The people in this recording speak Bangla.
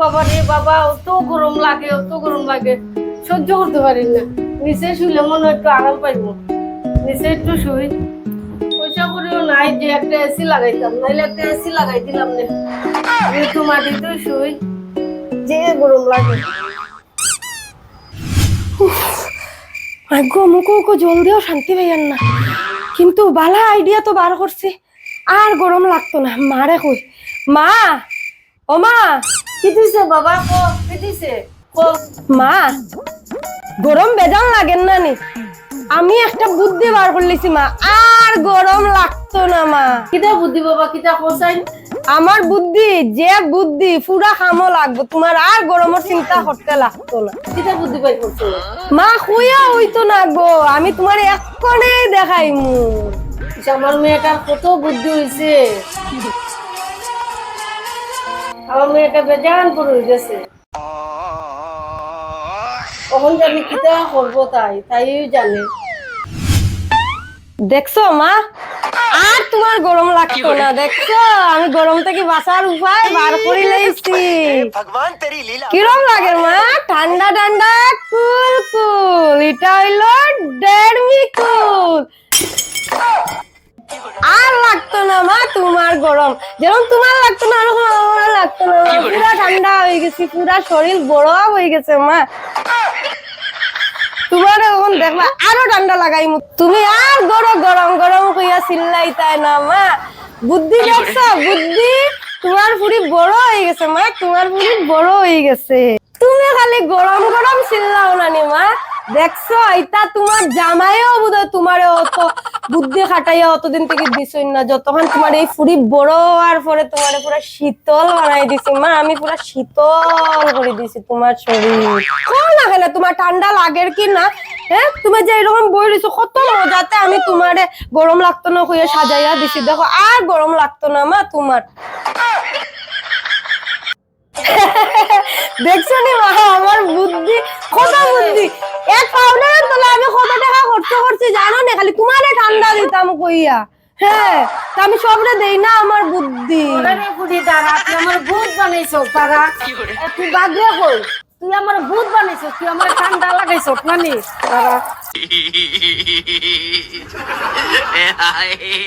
বাবা রে বাবা, অত গরম লাগে, অত গরম লাগে, সহ্য করতে পারি না। নিচে শুইলে মনে হয় একটু আরাম পাইবো, নিচে একটু শুই। পয়সা করেও নাই যে একটা এসি লাগাইতাম, নাইলে একটা এসি লাগাই দিলাম না। একটু মাটিতে শুই, যে গরম লাগে। মুখো জল দিয়েও শান্তি পাইয়ান না, কিন্তু বালা আইডিয়া তো বার করছি, আর গরম লাগতো না। মারে কই, মা, ও মা, কি দিছে বাবা? কো কি দিছে? কো মা, গরম বেজান লাগেন না নি? আমি একটা বুদ্ধি বার করলিছি মা, আর গরম লাগতো না মা। কিটা বুদ্ধি বাবা, কিটা কোসাই? আমার বুদ্ধি, যে বুদ্ধি পুরা কামও লাগবে, তোমার আর গরমের চিন্তা করতে লাগতো না। কিটা বুদ্ধি বাই করছো মা? খুইয়া হইতো না গো, আমি তোমার এক্ষণে দেখাইমু। আমার মেয়েটার কত বুদ্ধি হইছে, আমার মেয়েটা বেজান করে হয়ে গেছে। কখন জানি কিটা করবো, তাই জানে। দেখছো মা, আর তোমার গরম লাগতো না। দেখছো আমি গরম থেকে বাঁচার উপায় বার করে লইছি। কিরম লাগে মা? ঠান্ডা ঠান্ডা, কুল কুল। এটা হইলো ডেরমিকুল। আর লাগতো না মা তোমার গরম, যেরকম তোমার লাগতো না ওরকম আমার লাগতো না। পুরা ঠান্ডা হয়ে গেছি, পুরা শরীর বরফ হয়ে গেছে মা। তোমার এখন দেখবা আরো ঠান্ডা লাগাই, তুমি আর গরম গরম গরম কইয়া চিল্লাইতাই না মা। বুদ্ধি দেখছো? বুদ্ধি তোমার পুরি বড় হয়ে গেছে মা, তোমার পুরি বড় হয়ে গেছে। তুমি খালি গরম গরম চিল্লাও না নি মা। দেখছো এটা তোমার জামাইও বোধহয় তোমার অত বুদ্ধি খাটাইয়া অতদিন থেকে দিছই না। যতক্ষণ তোমার এই ফুরি বড় হওয়ার পরে তোমার পুরা শীতল বানাই দিছি মা, আমি পুরা শীতল করে দিছি তোমার শরীর। কোন লাগে না তোমার ঠান্ডা লাগের কি না? হ্যাঁ, তুমি যে এরকম বই রইছো কত মজাতে আমি তোমারে গরম লাগতো না হয়ে সাজাইয়া দিছি। দেখো আর গরম লাগতো না মা তোমার। দেখছো নি মা আমার বুদ্ধি, কত বুদ্ধি। এক পাউডারের তলে আমি কত টাকা খরচ করছি জানো না? খালি তোমারে ঠান্ডা দিতাম কইয়া। হ্যাঁ, তা আমি সবরে দেই না আমার বুদ্ধি। আমার ভূত বানাইছো তারা, তুই বাগরে কই? তুই আমার ভূত বানাইছো, তুই আমার ঠান্ডা লাগাইছো নানি তারা।